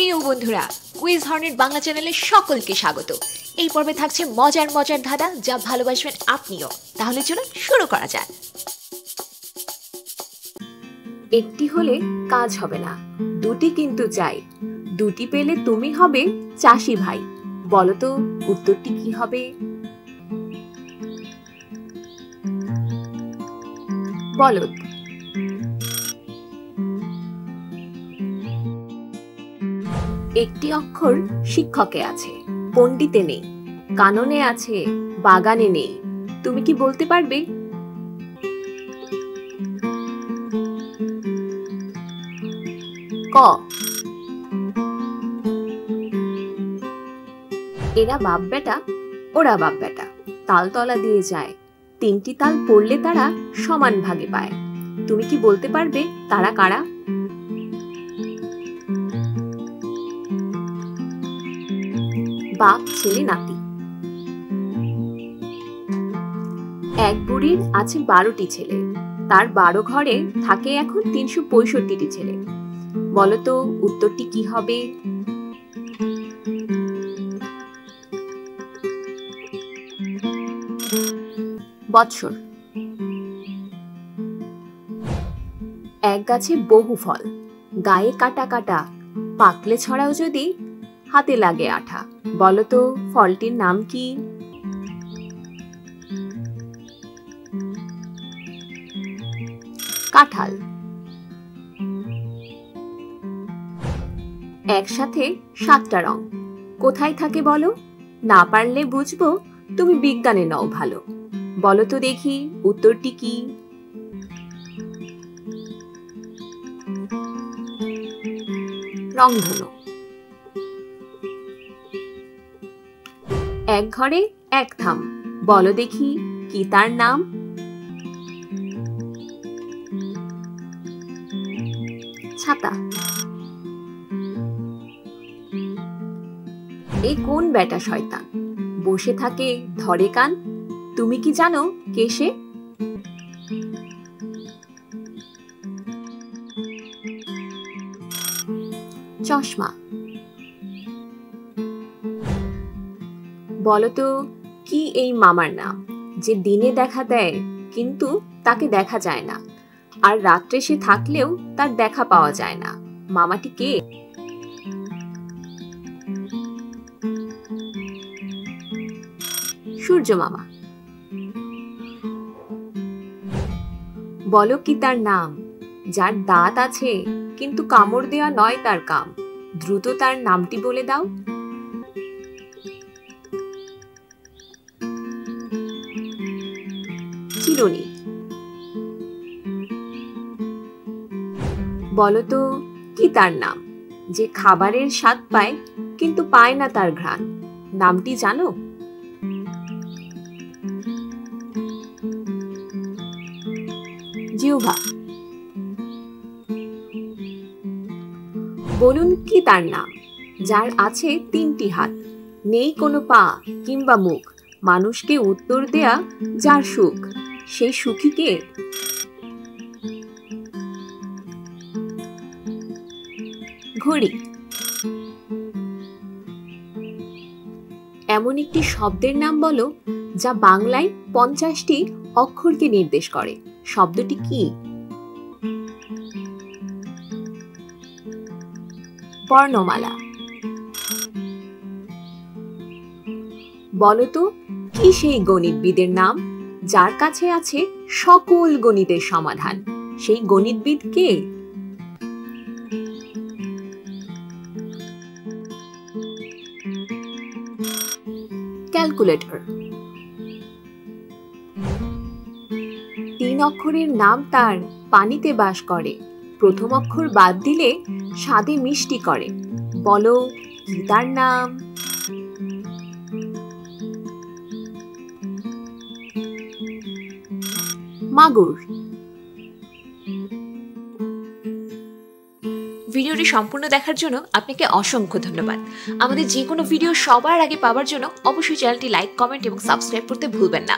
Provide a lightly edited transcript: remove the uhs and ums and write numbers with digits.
প্রিয় বন্ধুরা, quiz Hornet Bangla চ্যানেলে সকলকে স্বাগত। এই পর্বে থাকছে মজার মজার ধাঁধা, যা ভালোবাসবেন আপনিও। তাহলে চলুন শুরু করা যাক। একটি হলে কাজ হবে না, দুটি কিন্তু চাই। দুটি পেলে তুমি হবে চাষি ভাই। বলো তো উত্তরটি কি হবে? বলদ। একটি অক্ষর শিক্ষকে আছে, পণ্ডিতে নেই। কাননে আছে, বাগানে নেই। তুমি কি বলতে পারবে? ক। এরা বাপ বেটা, ওরা বাপ বেটা, তালতলা দিয়ে যায়। তিনটি তাল পড়লে তারা সমান ভাগে পায়। তুমি কি বলতে পারবে তারা কারা? বাপ ছেলে নাতি। এক বুড়ির আছে 12টি ছেলে, তার 12 ঘরে থাকে এখন 365টি ছেলে। বলতো উত্তরটি কি হবে? বৎসর। এক গাছে বহু ফল, গায়ে কাটা কাটা, পাকলে ছড়াও যদি হাতে লাগে আঠা। বলতো ফলটির নাম কি? কাঁঠাল। একসাথে 7টা রং, কোথায় থাকে বলো? না পারলে বুঝবো তুমি বিজ্ঞানে নও ভালো। বলো তো দেখি উত্তরটি কি? রংধনু। এক ঘরে এক থাম, বলো দেখি কি তার নাম? ছাতা। এ কোন বেটা শয়তান, বসে থাকে ধরে কান। তুমি কি জানো কে সে? চশমা। বলতো কি এই মামার নাম, যে দিনে দেখা দেয় কিন্তু তাকে দেখা যায় না, আর রাত্রে সে থাকলেও তার দেখা পাওয়া যায় না? মামাটি কে? সূর্য মামা। বলো কি তার নাম, যার দাঁত আছে কিন্তু কামড় দেওয়া নয় তার কাম? দ্রুত তার নামটি বলে দাও। চিরুনি। বলতো কি তার নাম, যে খাবারের স্বাদ পায় কিন্তু পায় না তার ঘ্রাণ? নামটি জানো? জিহ্বা। বলুন কি তার নাম, যার আছে 3টি হাত, নেই কোনো পা কিংবা মুখ, মানুষকে উত্তর দেয়া যার সুখ, সেই সুখী কে? ঘড়ি। এমন একটি শব্দের নাম বলো যা বাংলায় 50টি অক্ষরকে নির্দেশ করে। শব্দটি কি? বর্ণমালা। বলতো কি সেই গণিতবিদের নাম, যার কাছে আছে সকল গণিতের সমাধান? সেই গণিতবিদ কে? ক্যালকুলেটর। 3 অক্ষরের নাম তার, পানিতে বাস করে। প্রথম অক্ষর বাদ দিলে স্বাদে মিষ্টি করে। বলো কি তার নাম? মাগুর। ভিডিওটি সম্পূর্ণ দেখার জন্য আপনাকে অসংখ্য ধন্যবাদ। আমাদের যে কোনো ভিডিও সবার আগে পাওয়ার জন্য অবশ্যই চ্যানেলটি লাইক, কমেন্ট এবং সাবস্ক্রাইব করতে ভুলবেন না।